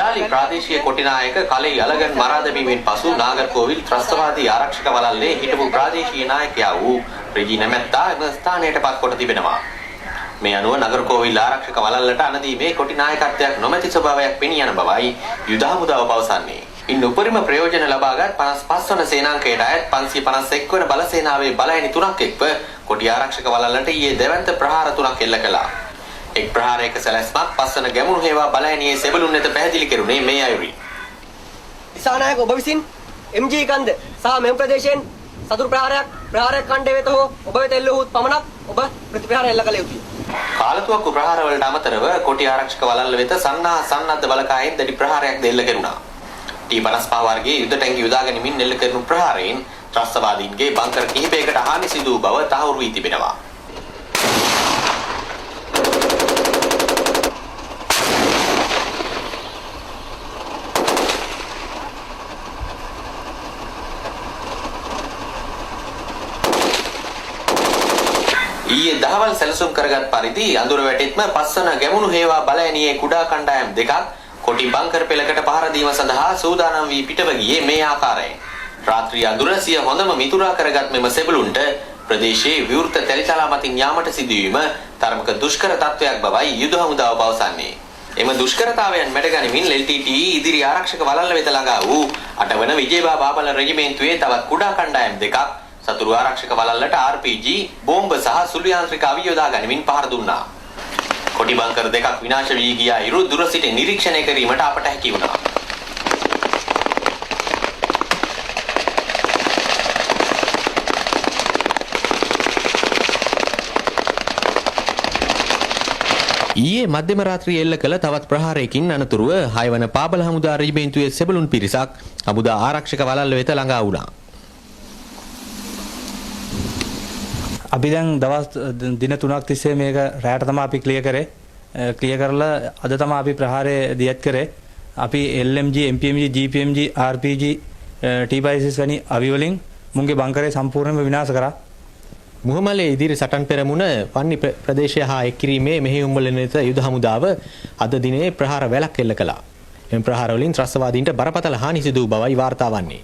පලාලි ප්‍රාදේශීය කොටිනායක කලෙයි අලගන් මරා දැමීමෙන් පසු නාගර්කෝවිල් ත්‍රස්තවාදී ආරක්ෂක වළල්ලේ හිටපු ප්‍රාදේශීය නායකයා වූ රෙජි නැමැත්තා එම ස්ථානයට පත් කොට තිබෙනවා. මේ අනුව නගරකෝවිල් ආරක්ෂක වළල්ලට අනදීමේ කොටිනායකත්වයක් නොමැති ස්වභාවයක් පෙනී යන බවයි යුද හමුදාව පවසන්නේ. ඉන් උපරිම ප්‍රයෝජන ලබාගත් 55 වන සේනාංකයට අයත් 551 වන බල සේනාවේ බලයනි 3ක් එක්ව කොටි ආරක්ෂක වළල්ලට ඊයේ දෙවන්ත ප්‍රහාර 3ක් එල්ල කළා. එක් ප්‍රහාරයක සැලැස්මක් පස්වන ගැමුණු හේවා බලයනියේ සෙබළුන් වෙත පැහැදිලි කෙරුණේ මේ අයුරින්. දිසානායක ඔබ විසින් MG කන්ද සහ මෙම ප්‍රදේශයෙන් සතුරු ප්‍රහාරයක් කණ්ඩේ වෙත හෝ ඔබ වෙත එල්ල වූත් පමණක් ඔබ ප්‍රතිප්‍රහාර එල්ල කළ යුතුයි. කාලතුවක්කු ප්‍රහාර වලට අමතරව කොටි ආරක්ෂක වළල්ල වෙත සන්නද්ධ බලකායෙන් දැඩි ප්‍රහාරයක් එල්ල කෙරුණා. T55 වර්ගයේ යුද ටැංගි යොදා ගැනීමෙන් එල්ල කෙරුණු ප්‍රහාරයෙන් ත්‍රස්තවාදීන්ගේ බංකර් කිහිපයකට හානි සිදු වූ බව තහවුරු වී තිබෙනවා. ඊයේ දහවල් සැලසුම් කරගත් පරිදි අඳුර වැටෙත්ම පස්වන ගැමුණු හේවා බලයනියේ කුඩා කණ්ඩායම් දෙකක් කොටි බංකර් පෙළකට පහර දීම සඳහා සූදානම් වී පිටව ගියේ මේ ආකාරයෙන්. රාත්‍රී අඳුර සිය හොඳම මිතුරා කරගත් මෙම සෙබළුන්ට ප්‍රදේශයේ විවෘත තැලිතලා මතින් යාමට සිදුවීම තරමක දුෂ්කර තත්වයක් බවයි යුද හමුදාව පවසන්නේ. එම දුෂ්කරතාවයන් මැඩගනිමින් LTTE ඉදිරි ආරක්ෂක වළල්ල වෙත ළඟා වූ 8 වන විජේබා බාබල රෙජිමේන්තුවේ තවත් කුඩා කණ්ඩායම් දෙකක් සතුරු ආරක්ෂක වළල්ලට RPG, බෝම්බ සහ සුළු යාන්ත්‍රික අවි යොදා ගනිමින් පහර දුන්නා. කොටි බංකර් දෙකක් විනාශ වී ගිය අයුරු දුර සිට නිරීක්ෂණය කිරීමට අපට හැකි වුණා. ඊයේ මධ්‍යම රාත්‍රියේ එල්ල කළ තවත් ප්‍රහාරයකින් අනතුරුව 6 වන පාබල හමුදා රෙජිමේන්තුවේ සෙබළුන් පිරිසක් හමුදා ආරක්ෂක වළල්ල වෙත ළඟා වුණා. අපි දැන් දවස් දින 3ක් තිස්සේ මේක රැයට තමයි අපි ක්ලියර් කරේ. ක්ලියර් කරලා අද තමයි අපි ප්‍රහාරය දියත් කරේ. අපි LMG, MPMG, GPMG, RPG, T56 වැනි අවි වලින් මුන්ගේ බංකරේ සම්පූර්ණයෙන්ම විනාශ කරා. මුහමලේ ඉදිරි සටන් පෙරමුණ වන්නි ප්‍රදේශය හා එක් කිරීමේ මෙහෙයුම් වල නිරත යුද හමුදාව අද දිනේ ප්‍රහාර වැලක් එල්ල කළා. එම ප්‍රහාර වලින් ත්‍රස්තවාදීන්ට බරපතල හානි සිදු වූ බවයි වාර්තා වන්නේ.